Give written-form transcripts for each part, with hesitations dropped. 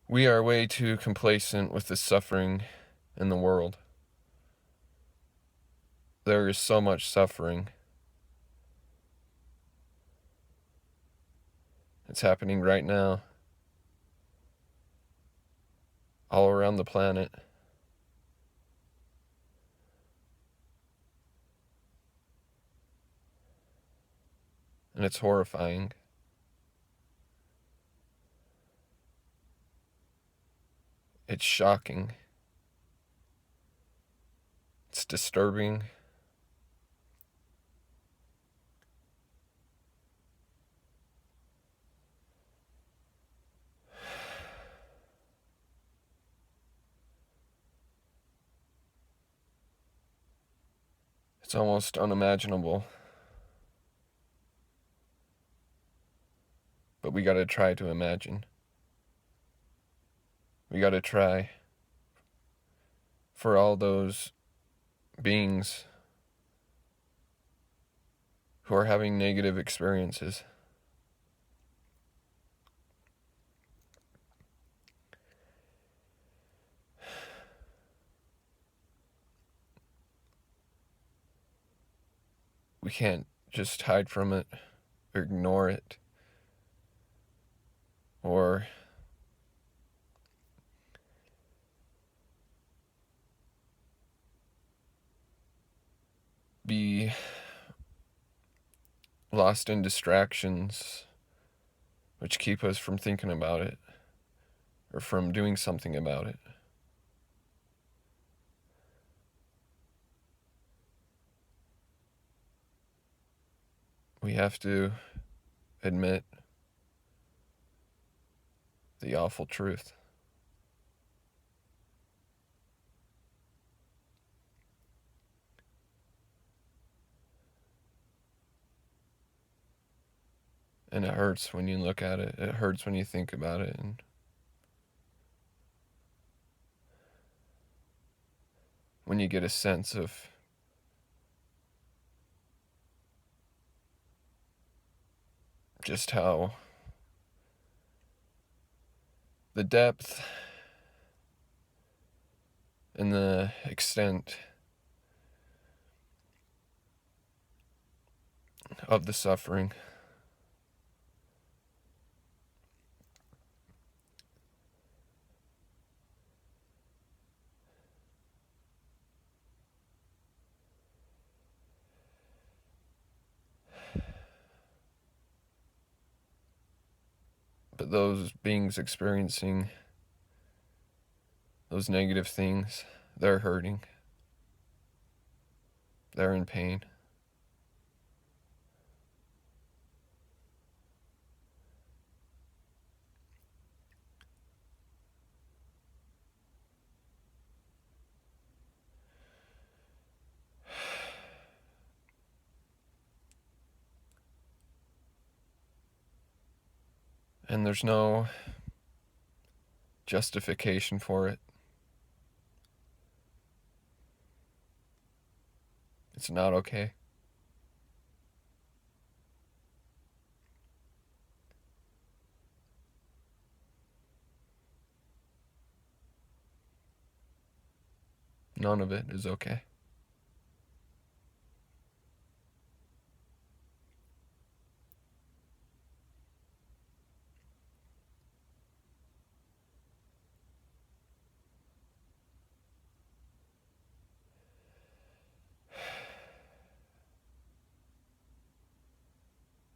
We are way too complacent with the suffering in the world. There is so much suffering. It's happening right now, all around the planet. And it's horrifying. It's shocking. It's disturbing. It's almost unimaginable. But we gotta try to imagine. We gotta try for all those beings who are having negative experiences. We can't just hide from it or ignore it or be lost in distractions which keep us from thinking about it or from doing something about it. We have to admit the awful truth. And it hurts when you look at it. It hurts when you think about it. And when you get a sense of just how the depth and the extent of the suffering. But those beings experiencing those negative things, they're hurting. They're in pain. And there's no justification for it. It's not okay. None of it is okay.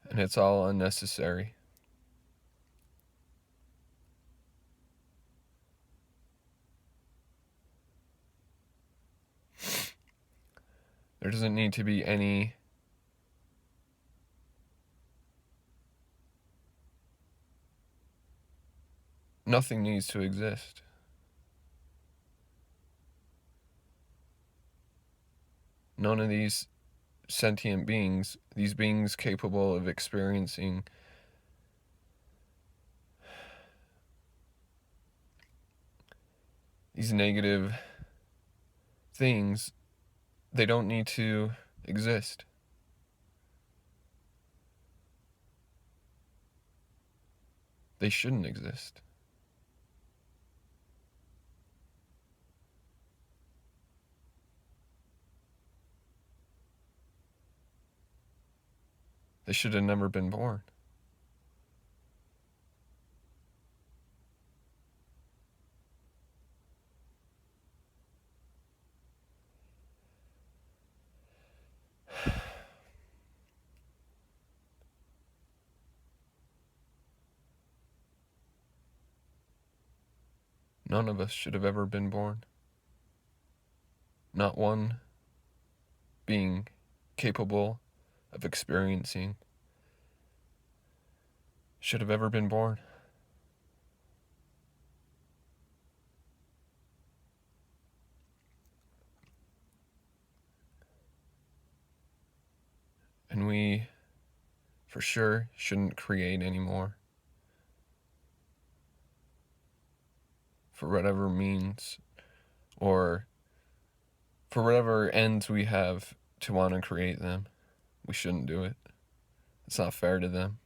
And it's all unnecessary. There doesn't need to be any nothing needs to exist. None of these sentient beings, these beings capable of experiencing these negative things, they don't need to exist. They shouldn't exist. They should have never been born. None of us should have ever been born. Not one being capable of experiencing should have ever been born. And we, for sure, shouldn't create anymore. For whatever means, or for whatever ends we have to want to create them, we shouldn't do it. It's not fair to them.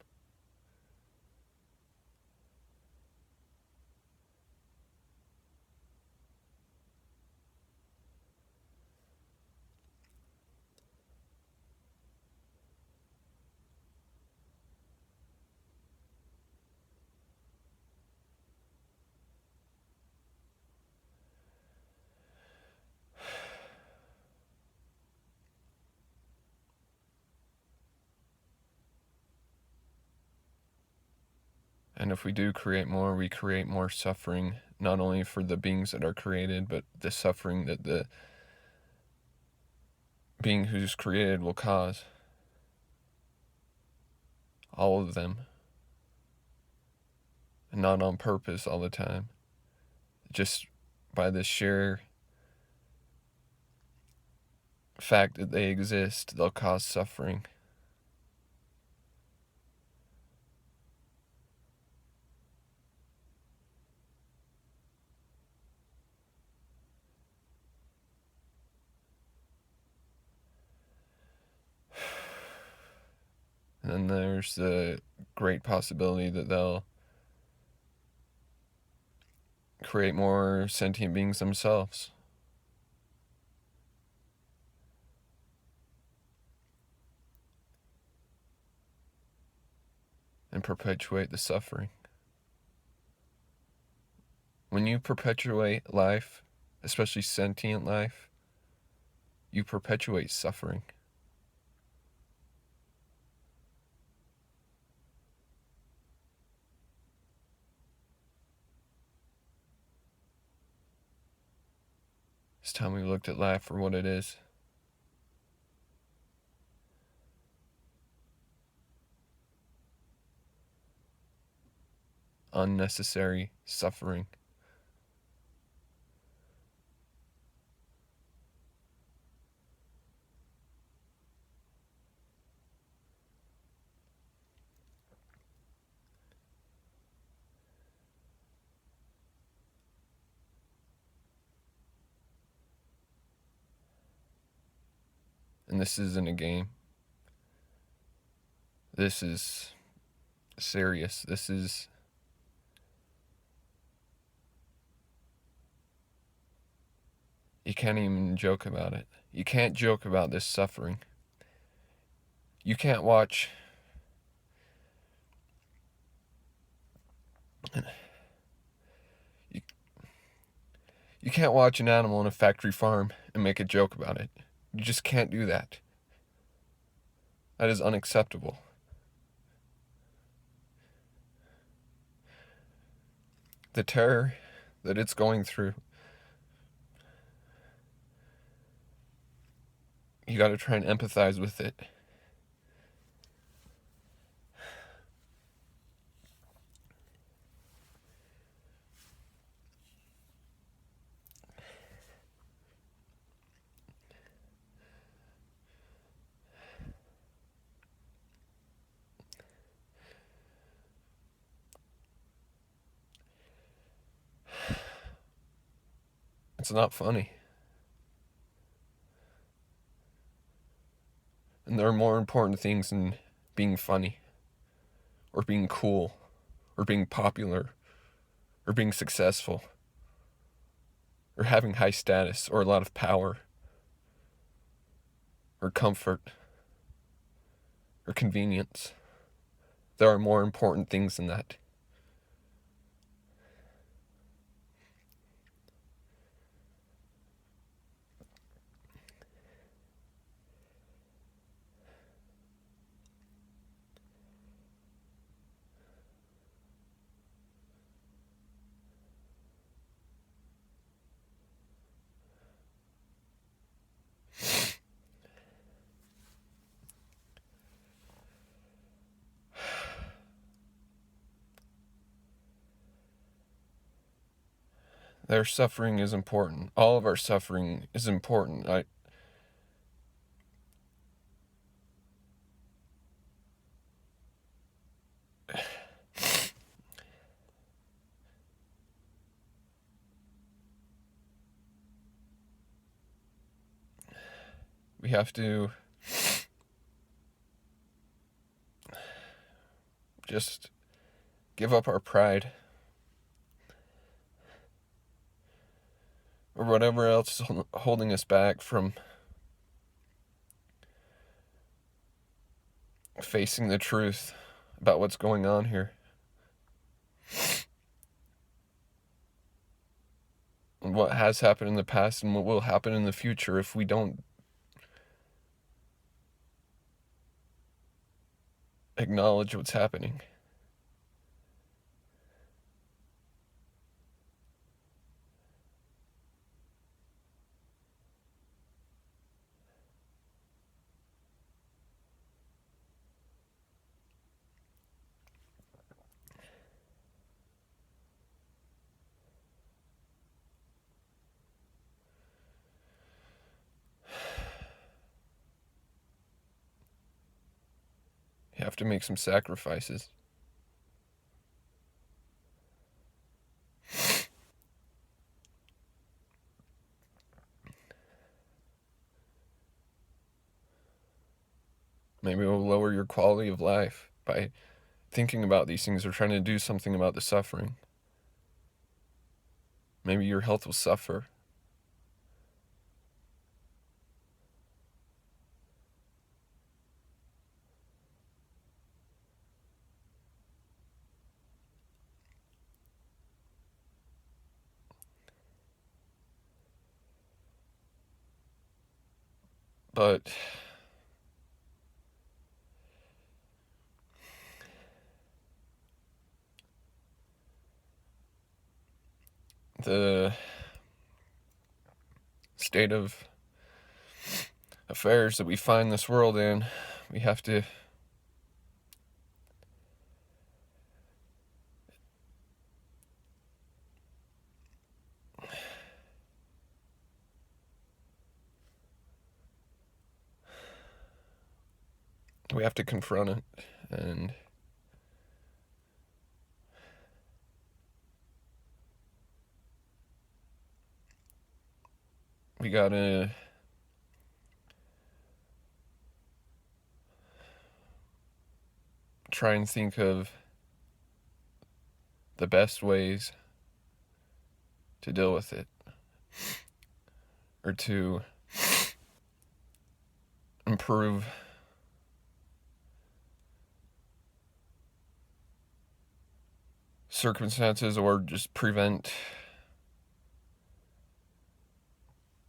And if we do create more, we create more suffering, not only for the beings that are created, but the suffering that the being who's created will cause. All of them. And not on purpose all the time. Just by the sheer fact that they exist, they'll cause suffering. And then there's the great possibility that they'll create more sentient beings themselves. And perpetuate the suffering. When you perpetuate life, especially sentient life, you perpetuate suffering. It's time we looked at life for what it is. Unnecessary suffering. And this isn't a game. This is serious. This is you can't even joke about it. You can't joke about this suffering. You can't watch you can't watch an animal in a factory farm and make a joke about it. You just can't do that. That is unacceptable. The terror that it's going through, you got to try and empathize with it. It's not funny. And there are more important things than being funny, or being cool, or being popular, or being successful, or having high status, or a lot of power, or comfort. or convenience. There are more important things than that. Their suffering is important. All of our suffering is important. We have to just give up our pride or whatever else is holding us back from facing the truth about what's going on here. And what has happened in the past and what will happen in the future if we don't acknowledge what's happening. You have to make some sacrifices. Maybe it will lower your quality of life by thinking about these things or trying to do something about the suffering. Maybe your health will suffer. But the state of affairs that we find this world in, we have to confront it, and we gotta try and think of the best ways to deal with it, or to improve circumstances or just prevent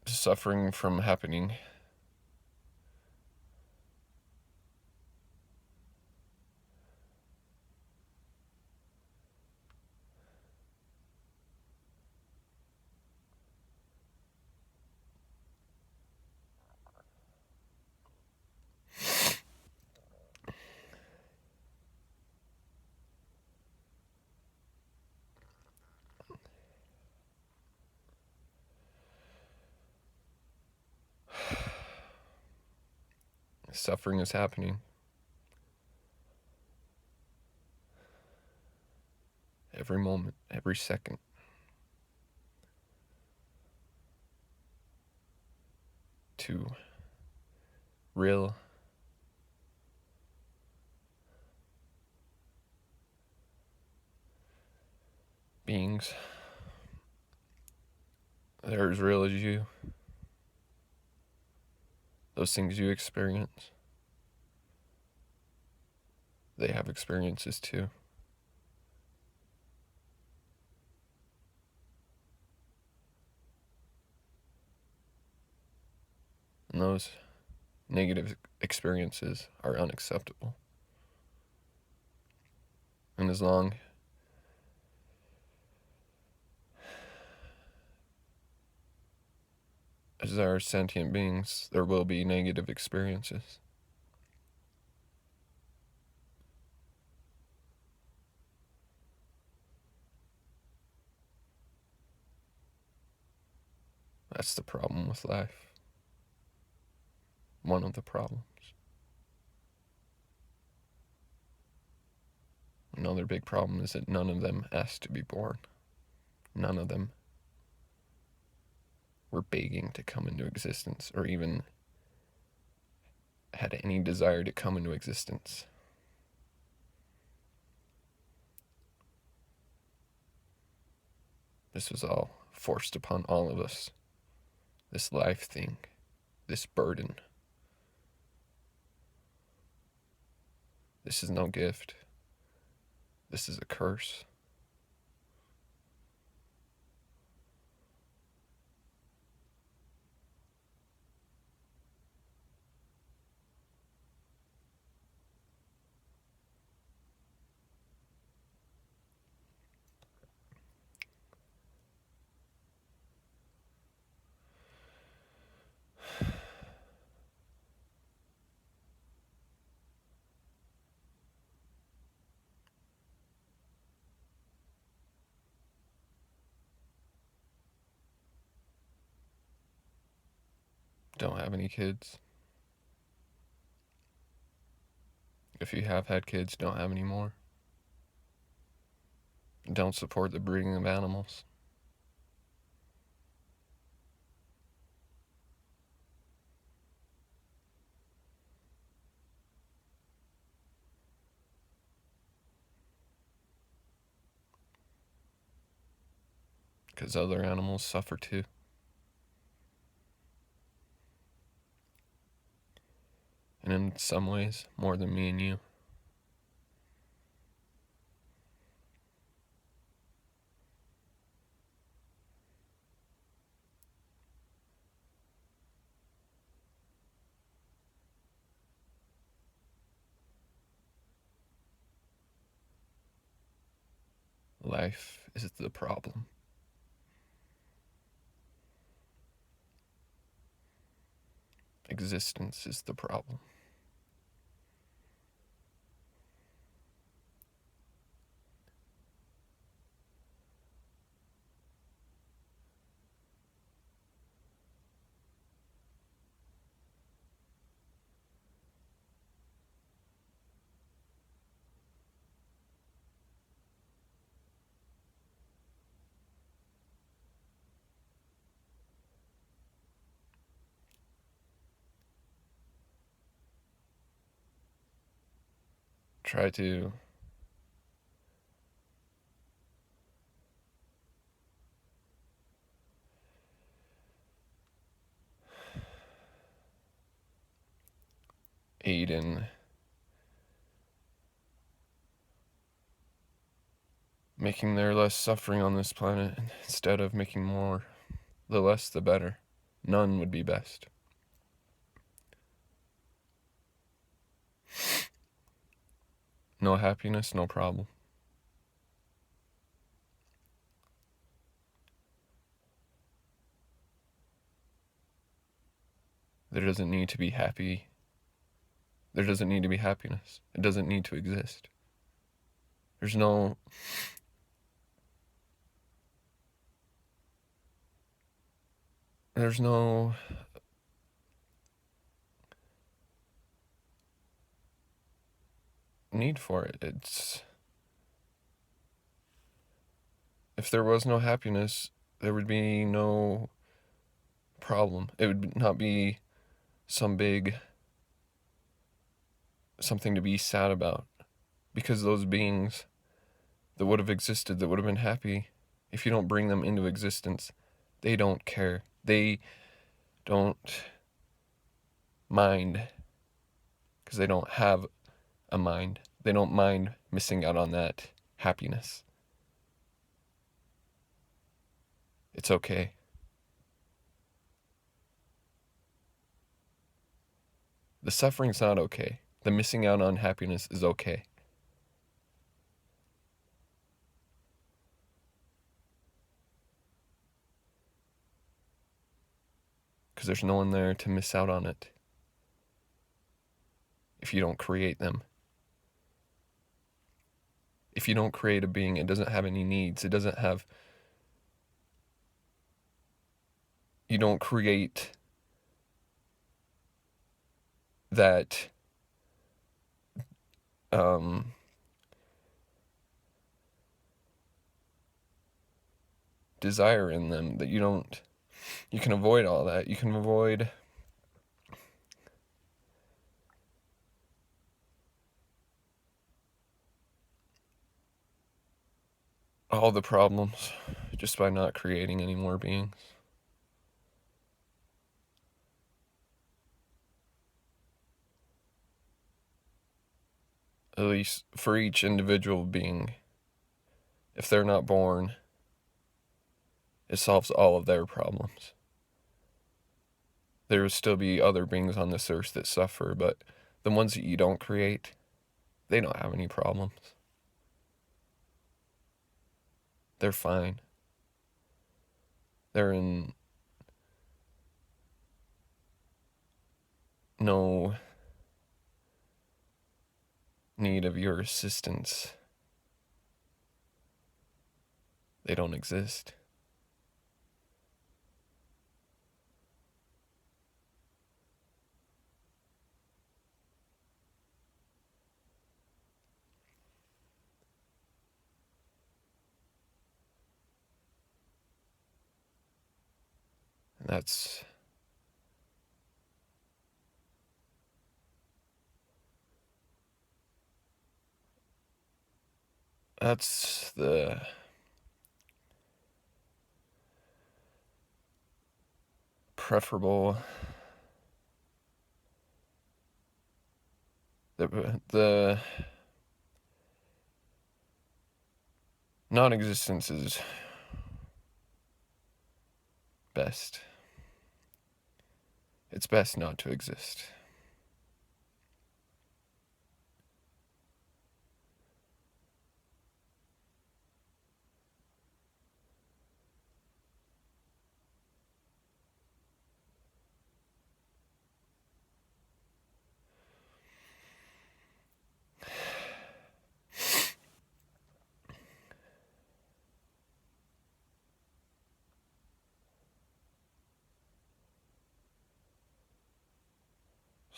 suffering from happening. Suffering is happening every moment, every second. To real beings that are as real as you. Those things you experience. they have experiences too. And those negative experiences are unacceptable. And as long as there are sentient beings, there will be negative experiences. That's the problem with life. One of the problems. Another big problem is that none of them asked to be born. None of them were begging to come into existence or even had any desire to come into existence. This was all forced upon all of us. This life thing, this burden. This is no gift. This is a curse. Don't have any kids. If you have had kids, don't have any more. Don't support the breeding of animals. Because other animals suffer too. And in some ways, more than me and you. Life is the problem. Existence is the problem. Try to aid in making there less suffering on this planet instead of making more. The less, the better. None would be best. No happiness, no problem. There doesn't need to be happy. There doesn't need to be happiness. It doesn't need to exist. There's no need for it. If there was no happiness, there would be no problem. It would not be something to be sad about, because those beings that would have existed, that would have been happy, if you don't bring them into existence, they don't care. They don't mind, because they don't have a mind. They don't mind missing out on that happiness. It's okay. The suffering's not okay. The missing out on happiness is okay. Because there's no one there to miss out on it if you don't create them. If you don't create a being, it doesn't have any needs. It doesn't have... You don't create that desire in them, that you can avoid all that. You can avoid all the problems just by not creating any more beings. At least for each individual being, if they're not born, it solves all of their problems. There will still be other beings on this earth that suffer, but the ones that you don't create, they don't have any problems. They're fine. They're in no need of your assistance. They don't exist. And that's the preferable, the non-existence is best. It's best not to exist.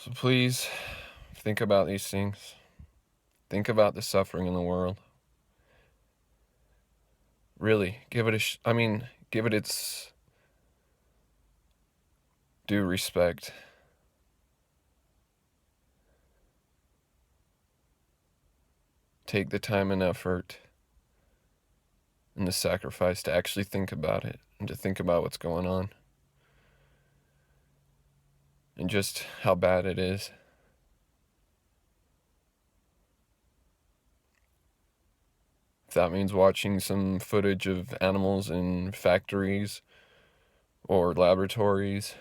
So please, think about these things. Think about the suffering in the world. Really, give it its due respect. Take the time and effort and the sacrifice to actually think about it and to think about what's going on and just how bad it is. If that means watching some footage of animals in factories or laboratories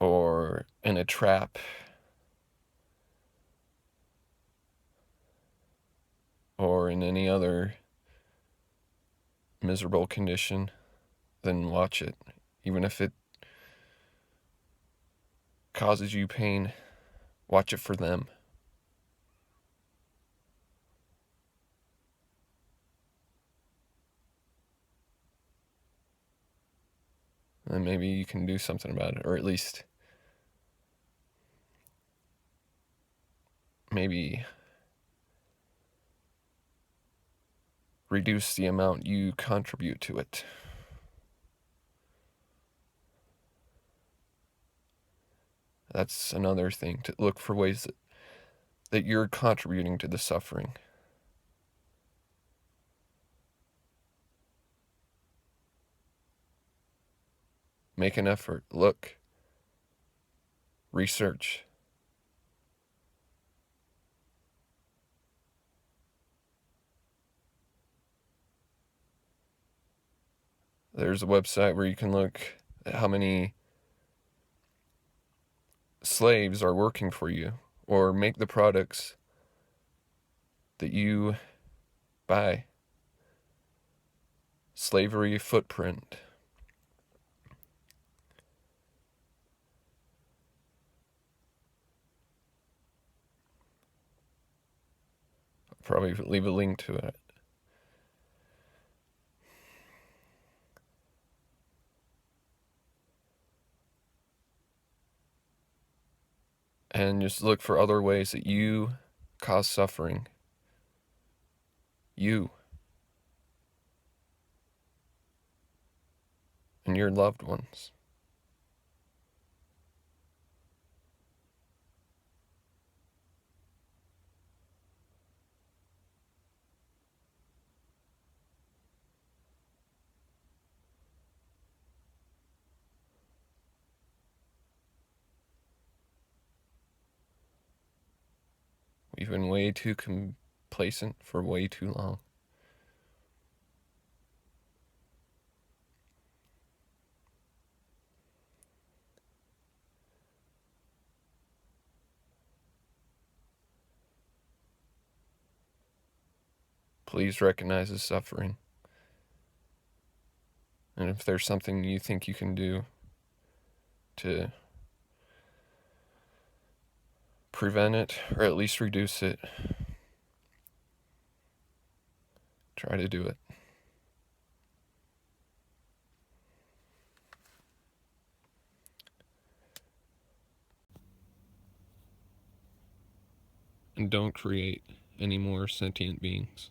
or in a trap or in any other miserable condition, then watch it. Even if it causes you pain, watch it for them. And maybe you can do something about it, or at least maybe reduce the amount you contribute to it. That's another thing, to look for ways that you're contributing to the suffering. Make an effort. Look. Research. There's a website where you can look at how many slaves are working for you or make the products that you buy. Slavery footprint. I'll probably leave a link to it. And just look for other ways that you cause suffering. You and your loved ones. We've been way too complacent for way too long. Please recognize the suffering. And if there's something you think you can do to prevent it, or at least reduce it, try to do it. And don't create any more sentient beings.